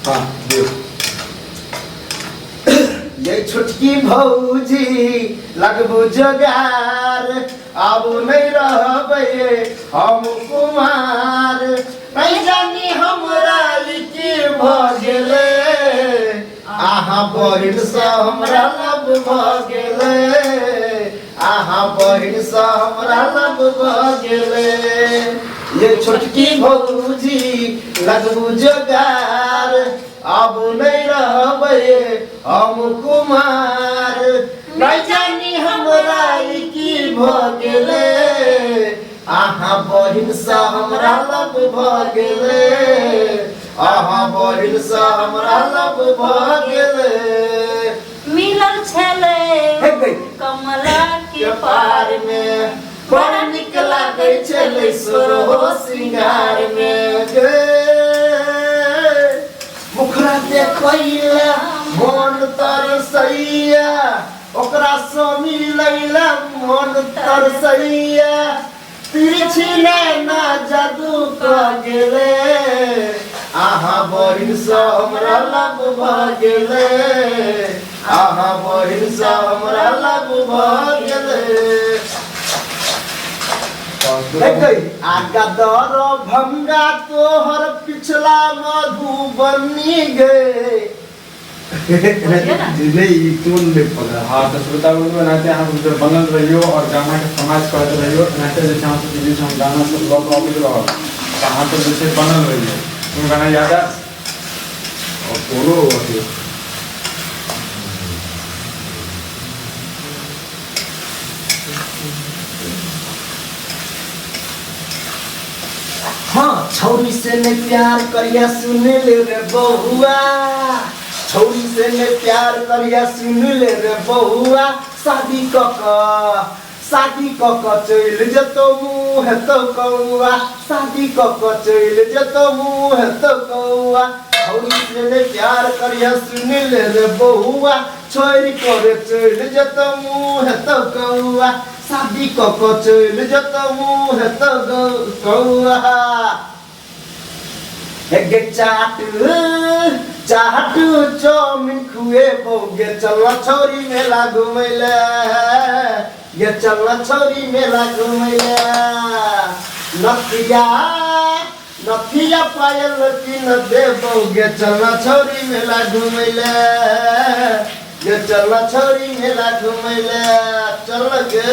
हाँ दियो। ये छोटकी भौजी लगबू जोगार, अब नहीं रहबे हम कुमार, नहीं जानी हमरा की भ गेले, आहा बहिन से हमरा लब भ गेले, आहा बहिन से हमरा लब भ गेले। ये छोटकी भौजी लगबू जोगार, अब नहीं रहबे हम कुमार, नहीं जानी हमरा की भ गेले, आहा बहिन से हमरा लब भ गेले, आहा बहिन से हमरा लब भ गेले। मिलल छले कमला के पार में, बड़ निक लागै छलै सोरहो सिंगार में गे। मुखरा देखैला मन तरसैया, ओकरा सँ मिलैला मन तरसैया, तिरछी नैना जादू क गेले, आहा बहिन से हमरा लब भ गेले, आहा बहिन से हमरा लब भ गेले। आगा दर भंगा तोहर पिछला मधुबनी गे। नहीं टोन ले पड़ा। हाँ तो श्रोता बंधु नाते हम उधर बनल रहियो और गाना के समाज करते रहियो, नाते जैसे हम सब बीच हम गाना सब ब्लॉग ऑफिस रहो कहाँ तो जैसे बनल रहियो तुम गाना याद है और बोलो होती हाँ छौरी से ने प्यार करिया सुन ले रे बहुआ, छौरी से ने प्यार करिया सुन ले रे बहुआ, शादी कक चल जतो मुँह तो कौआ, शादी कक चल जतो मुँह तो कौआ, छौरी से ने प्यार करिया सुन ले रे बहुआ, छोरी करे चल जतो मुँह तो कौआ, शादी कक चल जतो मुँह तो कौआ। गे चाटू चाउमिन खुए बोगे चलना छौरी मेला घुमैले, ये चलना छौरी मेला घुमैले, नथिया पायल किन देबोगे चलना छौरी मेला घुमैले, ये चलना छौरी मेला घुमैले, चल गे।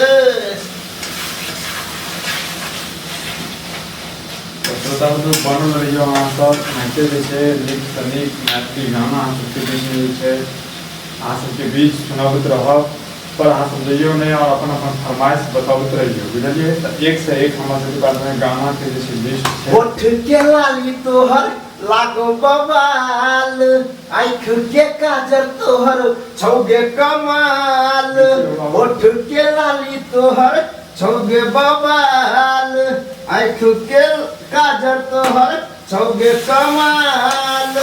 श्रोता बंधु बनल रहियो अहाँ सब नाते जैसे नीक से नीक मैथिली गाना अहाँ सबके बीच में छै अहाँ सबके बीच सुनाबैत रहब, पर अहाँ सब जइयो नहीं और अपन अपन फरमाइश बताबैत रहियो, बुझलिए। तो एक से एक हमरा सबके पास में गाना के जैसे लिस्ट छै। होठ के लाली तोहर लागो बवाल, आँख के काजर तोहर छौगे कमाल, होठ के लाली तोहर छौगे बवाल, आँख के काजर तोहर छौगे कमाल।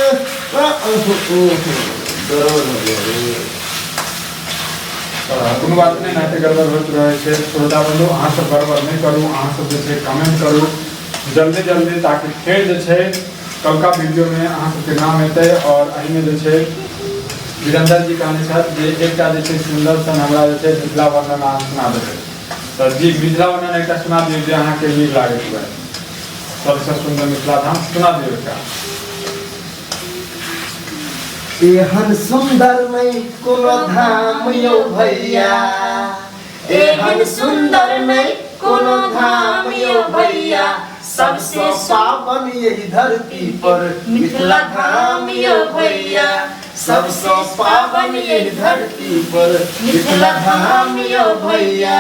कोनो बात नहीं, नाते गड़बड़ होत रहे छै। श्रोता बंधु अहाँ सब गड़बड़ नहीं करू, अहाँ सब जे छै कमेंट करू जल्दी जल्दी, ताकि फिर जे छै कलका वीडियो में अहाँ सबके नाम एतै। और एहि में जे छै वीरेंद्र जी कहने छथि जे एकटा जे छै सुंदर सन हमरा जे छै मिथिला वर्णन अहाँ सुना देबै। तो जी मिथिला वर्णन एकटा सुना दियौ जे अहाँके नीक लागैत हुए, सबसे सुंदर मिथिला धाम सुना दियौ एकटा। एहन सुंदर नहीं कोनो धाम यौ भैया, एहन सुंदर नहीं कोनो धाम यौ भैया, सबसे पावन यही धरती पर मिथिला धाम यौ भैया, सबसे पावन यही धरती पर मिथिला धाम यौ भैया।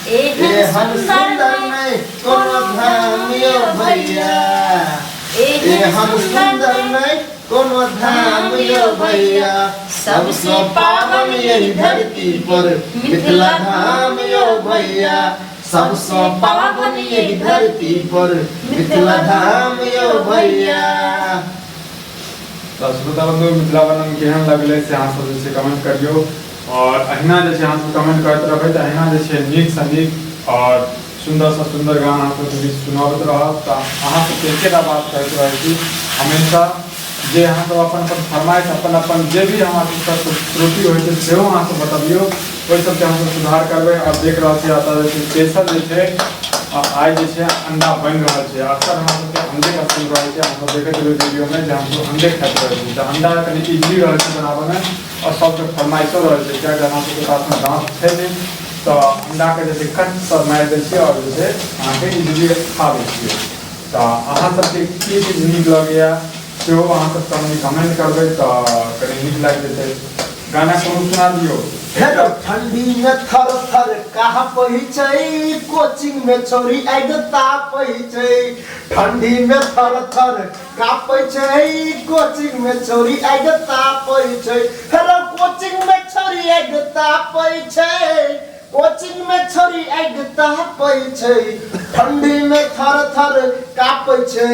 एहन सुंदर नहीं कोनो धाम यौ भैया, एहन सुंदर नहीं कोनो धाम यौ भैया, सबसे पावन यही धरती पर मिथिला धाम यौ भैया, सबसे पावन यही धरती पर मिथिला धाम यौ भैया। तो श्रोता बंधु मिथिला वर्णन केहन लगले से अहाँ सब जे कमेंट करियो, और अहिना जे अहाँ सब कमेंट करते रहबै तो अहिना जे नीक से नीक और सुंदर से सुंदर गाना अहाँ सब सुनाबैत रहब। तो अहाँ सब एकेटा बात कहैत रहै छी हमेशा जे अहाँ सब अपन फरमाइश अपन जे भी हमारे सब त्रुटि होइ छै सेहो अहाँ सब बतबियौ, ओहि सबके हम सब सुधार करबै। और देख रहल छी एतऽ जे छै स्पेशल जे छै आइ जे छै अंडा बनि रहल छै। अक्सर हमरा सबके अंडे का सीन रहै छै, हम सब देखैत रही वीडियो में जे हम सब अंडे खाइत रहै छी, तऽ अंडा कनि इजी रहै छै बनाबैमे और सबके फरमाइशो रहै छै, कियाकि हमरा सबके पासमे दाँत छै नहि, तऽ अंडाके जे छै कट पर मारि दै छियै और जे छै अहाँके इजीली खा लै छियै। तऽ अहाँ सबके की चीज नीक लगैया सेहो अहाँ सब कमेंट करबै तऽ कनि नीक लागि जेतै। गाना कोनो सुना दियौ। हेलो ठंडी में थर थर कापै छै, कोचिंग में छोरी आइग तापै छै। ठंडी में थर थर कापै छै, कोचिंग में छोरी आइग तापै छै। हेलो कोचिंग में छोरी आइग तापै छै, कोचिंग में छोरी आइग तापै छै। ठंडी में थर थर कापै छै,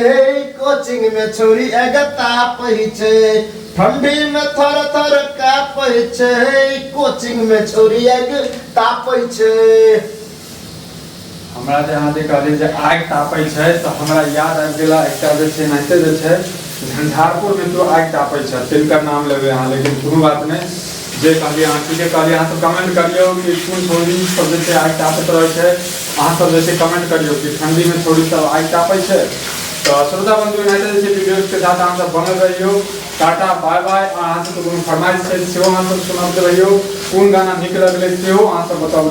कोचिंग में छोरी आइग तापै छै। ठंडी में थर थर कापै छै, कोचिंग में छोरी आइग तापै छै। हमरा जे अहाँ जे कहलियै जे आगि तापै छै तऽ हमरा याद आबि गेला एकटा जे छै एनाहिते जे छै झंझारपुरमे केओ आगि तापै छै, तिनकर नाम लेबै अहाँ, लेकिन कोनो बात नहि, जे कहलियै अहाँ ठीके कहलियै। अहाँ सब कमेंट करियौ कि कोन छोरी सब जे छै आगि तापैत रहै छै, अहाँ सब जे छै कमेंट करियौ कि ठंडीमे छोरी सब आगि तापै छै। तो श्रोता बंधु एनाहिते जे छै वीडियोज के साथ अहाँ सब बनल रहियौ। Tata bye bye. अहाँ सबके कोनो फरमाइश छै सेहो अहाँ सब सुनाबैत रहियौ, कोन गाना नीक लगलै सेहो अहाँ सब बताउ।